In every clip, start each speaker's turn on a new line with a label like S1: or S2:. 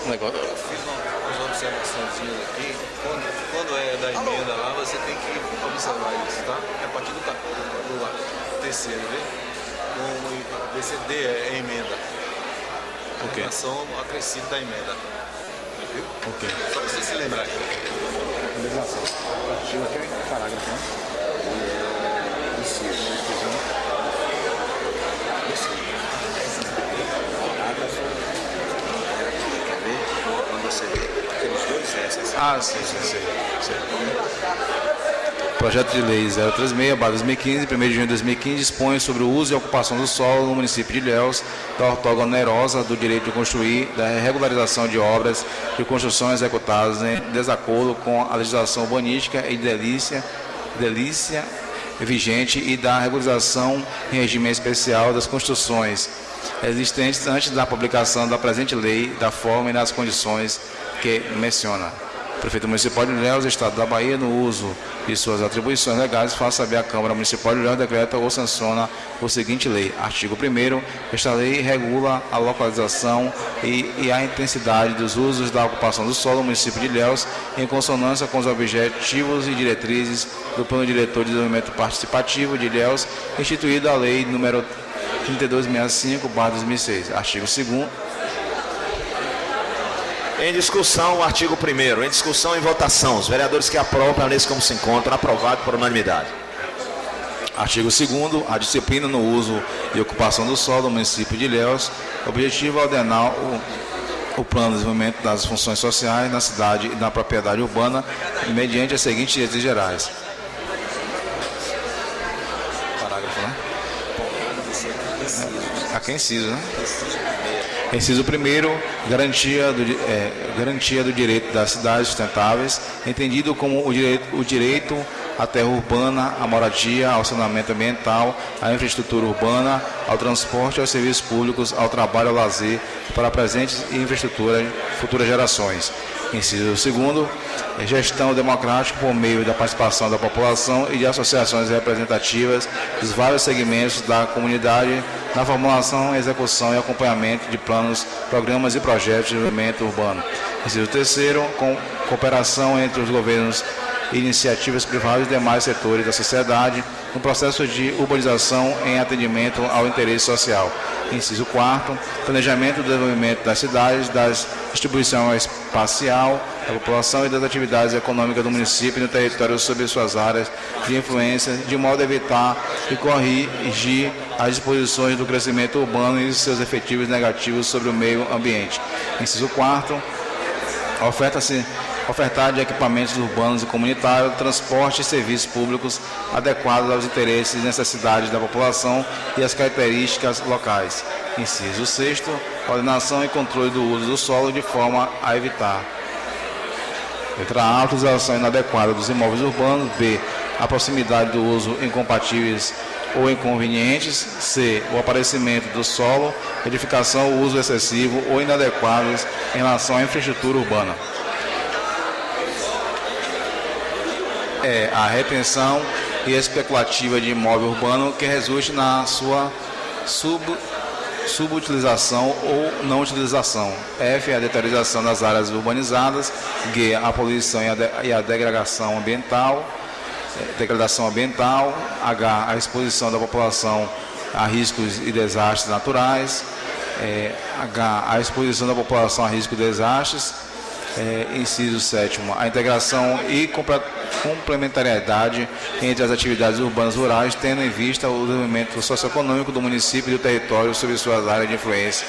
S1: negócio.
S2: Eu fiz umas observações aqui. Quando é da emenda lá, você tem que observar isso, tá? É a partir do terceiro, vê? O BCD é emenda.
S1: Ok.
S2: Ação acrescida da emenda. Viu?
S1: Ok.
S2: Só pra você se lembrar aqui.
S3: Legislação. Artigo aqui é parágrafo, né? Inciso. Parágrafo. Quer ver? Quando você vê aqueles dois S.
S1: Ah, sim. Projeto de Lei 036/2015, 1º de junho de 2015, dispõe sobre o uso e ocupação do solo no município de Ilhéus, da outorga onerosa do direito de construir, da regularização de obras de construção executadas em desacordo com a legislação urbanística e delícia vigente e da regularização em regime especial das construções existentes antes da publicação da presente lei, da forma e nas condições que menciona. O Prefeito Municipal de Ilhéus, Estado da Bahia, no uso de suas atribuições legais, faz saber à Câmara Municipal de Ilhéus, decreta ou sanciona o seguinte lei. Artigo 1º. Esta lei regula a localização e a intensidade dos usos da ocupação do solo no município de Ilhéus, em consonância com os objetivos e diretrizes do Plano Diretor de Desenvolvimento Participativo de Ilhéus, instituída a Lei nº 3265/2006. Artigo 2º.
S4: Em discussão, o artigo 1º. Em discussão e votação. Os vereadores que aprovam a lei como se encontram, aprovado por unanimidade.
S1: Artigo 2º. A disciplina no uso e ocupação do solo do município de Ilhéus. Objetivo é ordenar o plano de desenvolvimento das funções sociais na cidade e na propriedade urbana, mediante as seguintes diretrizes gerais. Parágrafo, né? Aqui é inciso, né? Inciso 1º, garantia do direito das cidades sustentáveis, entendido como o direito à terra urbana, à moradia, ao saneamento ambiental, à infraestrutura urbana, ao transporte, aos serviços públicos, ao trabalho, ao lazer, para presentes e infraestrutura de futuras gerações. Inciso 2º, gestão democrática por meio da participação da população e de associações representativas dos vários segmentos da comunidade na formulação, execução e acompanhamento de planos, programas e projetos de desenvolvimento urbano. Inciso 3º, cooperação entre os governos e iniciativas privadas e demais setores da sociedade no processo de urbanização em atendimento ao interesse social. Inciso 4º, planejamento do desenvolvimento das cidades, da distribuição espacial da população e das atividades econômicas do município e no território sob suas áreas de influência, de modo a evitar e corrigir as disposições do crescimento urbano e seus efeitos negativos sobre o meio ambiente. Inciso 4º, ofertar de equipamentos urbanos e comunitários, transporte e serviços públicos adequados aos interesses e necessidades da população e às características locais. Inciso 6º, ordenação e controle do uso do solo de forma a evitar. Letra A, utilização inadequada dos imóveis urbanos. B, a proximidade do uso incompatíveis ou inconvenientes. C, o aparecimento do solo, edificação ou uso excessivo ou inadequados em relação à infraestrutura urbana. É a retenção e especulativa de imóvel urbano que resulte na sua subutilização ou não utilização. F, a deterioração das áreas urbanizadas. G, a poluição e a degradação ambiental. H, a exposição da população a riscos e desastres naturais. H, a exposição da população a riscos e desastres. Inciso 7º, a integração e complementariedade entre as atividades urbanas e rurais, tendo em vista o desenvolvimento socioeconômico do município e do território sobre suas áreas de influência.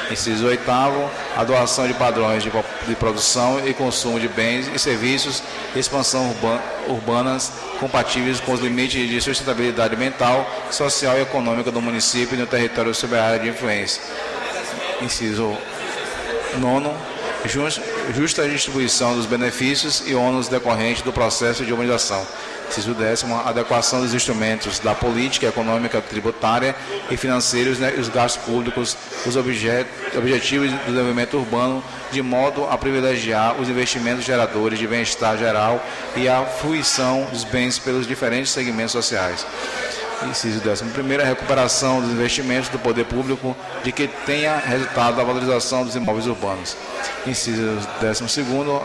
S1: Inciso 8º, a doação de padrões de produção e consumo de bens e serviços e expansão urbanas compatíveis com os limites de sustentabilidade ambiental, social e econômica do município e do território sobre a área de influência. Inciso 9º, justa distribuição dos benefícios e ônus decorrentes do processo de urbanização. Inciso 10º, adequação dos instrumentos da política econômica, tributária e financeiros, e os gastos públicos, os objetivos do desenvolvimento urbano, de modo a privilegiar os investimentos geradores de bem-estar geral e a fruição dos bens pelos diferentes segmentos sociais. Inciso 11º, a recuperação dos investimentos do poder público de que tenha resultado a valorização dos imóveis urbanos. Inciso 12º,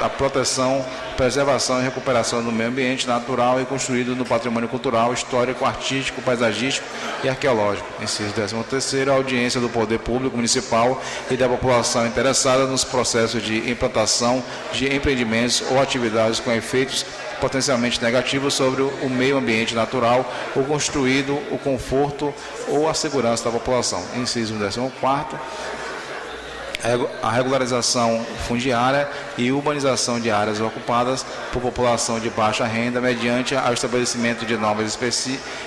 S1: a proteção, preservação e recuperação do meio ambiente natural e construído no patrimônio cultural, histórico, artístico, paisagístico e arqueológico. Inciso 13º, a audiência do poder público municipal e da população interessada nos processos de implantação de empreendimentos ou atividades com efeitos potencialmente negativos sobre o meio ambiente natural, o construído, o conforto ou a segurança da população. Inciso 14º, a regularização fundiária e urbanização de áreas ocupadas por população de baixa renda mediante o estabelecimento de normas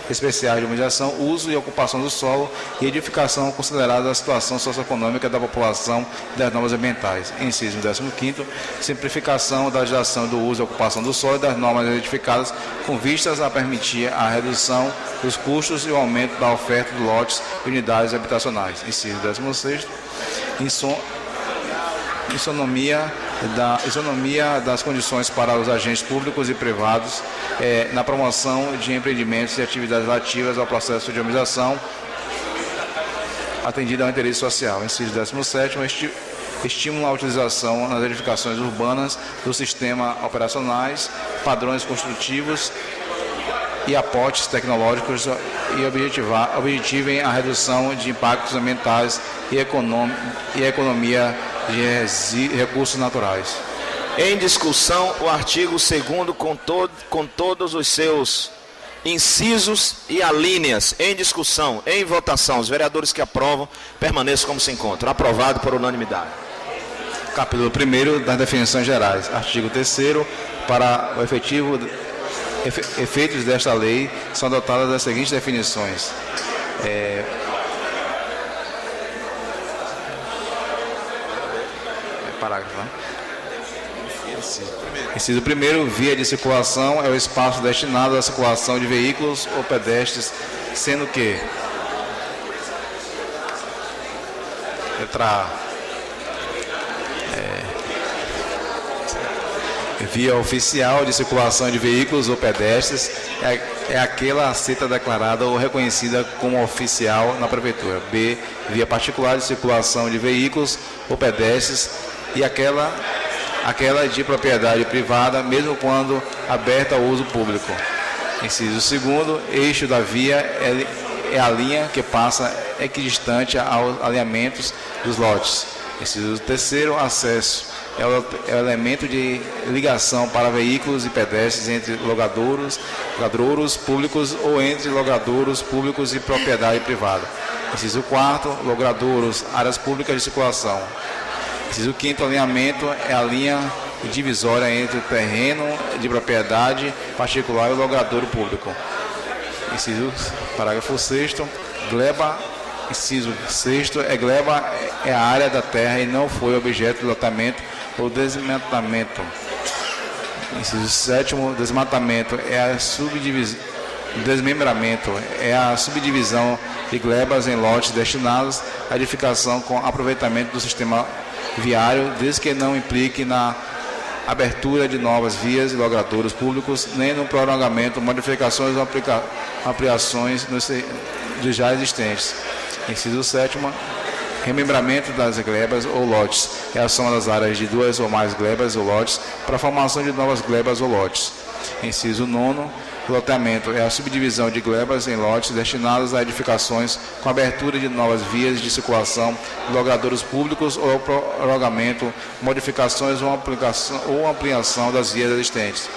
S1: especiais de urbanização, uso e ocupação do solo e edificação considerada a situação socioeconômica da população e das normas ambientais. Inciso 15º, simplificação da legislação do uso e ocupação do solo e das normas edificadas com vistas a permitir a redução dos custos e o aumento da oferta de lotes e unidades habitacionais. Inciso 16º, isonomia das condições para os agentes públicos e privados na promoção de empreendimentos e atividades relativas ao processo de urbanização atendida ao interesse social. Inciso 17º, estímulo à utilização nas edificações urbanas do sistema operacionais, padrões construtivos e aportes tecnológicos e objetivem a redução de impactos ambientais e a economia de recursos naturais.
S4: Em discussão, o artigo 2º com todos os seus incisos e alíneas. Em discussão, em votação, os vereadores que aprovam permaneçam como se encontram. Aprovado por unanimidade.
S1: Capítulo 1º das definições gerais. Artigo 3º, para o efeitos desta lei são adotadas as seguintes definições. Parágrafo, né? Inciso 1º, via de circulação é o espaço destinado à circulação de veículos ou pedestres, sendo que letra A, via oficial de circulação de veículos ou pedestres é aquela a ser declarada ou reconhecida como oficial na prefeitura. B, via particular de circulação de veículos ou pedestres e aquela de propriedade privada, mesmo quando aberta ao uso público. Inciso 2º, eixo da via é a linha que passa equidistante aos alinhamentos dos lotes. Inciso 3º, acesso é o elemento de ligação para veículos e pedestres entre logradouros públicos ou entre logradouros públicos e propriedade privada. Inciso 4º, logradouros, áreas públicas de circulação. Inciso 5º, alinhamento é a linha divisória entre o terreno de propriedade particular e o logradouro público. Parágrafo 6º, gleba. Inciso 6º, gleba é a área da terra e não foi objeto de lotamento ou desmatamento. Inciso 7º, desmatamento é a desmembramento é a subdivisão de glebas em lotes destinados à edificação com aproveitamento do sistema viário, desde que não implique na abertura de novas vias e logradouros públicos, nem no prolongamento, modificações ou ampliações dos já existentes. Inciso 7º, remembramento das glebas ou lotes é a soma das áreas de duas ou mais glebas ou lotes para a formação de novas glebas ou lotes. Inciso 9º, loteamento é a subdivisão de glebas em lotes destinados a edificações com abertura de novas vias de circulação, logradouros públicos ou prolongamento, modificações ou ampliação das vias existentes.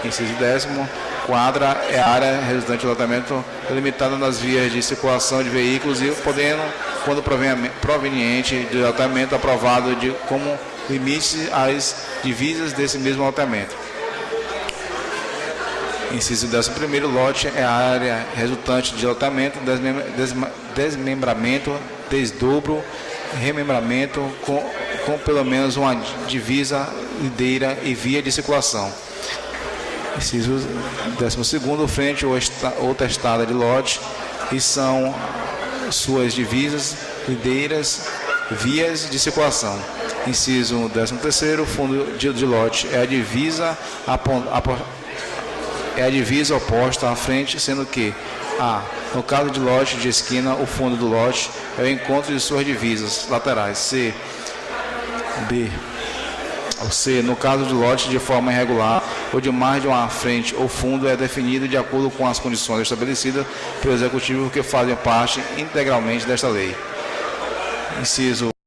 S1: Inciso 10º, quadra é a área resultante do loteamento limitada nas vias de circulação de veículos e podendo, quando proveniente de loteamento, aprovado como limite às divisas desse mesmo loteamento. Inciso 11º, lote é a área resultante de loteamento, desmembramento, desdobro, remembramento com pelo menos uma divisa, lideira e via de circulação. Inciso 12º, frente ou testada de lote e são suas divisas, lideiras, vias de circulação. Inciso 13º, fundo de lote é a divisa é a divisa oposta à frente, sendo que A. No caso de lote de esquina, o fundo do lote é o encontro de suas divisas laterais. C. No caso de lote de forma irregular ou de mais de uma frente ou fundo, é definido de acordo com as condições estabelecidas pelo Executivo que fazem parte integralmente desta lei. Inciso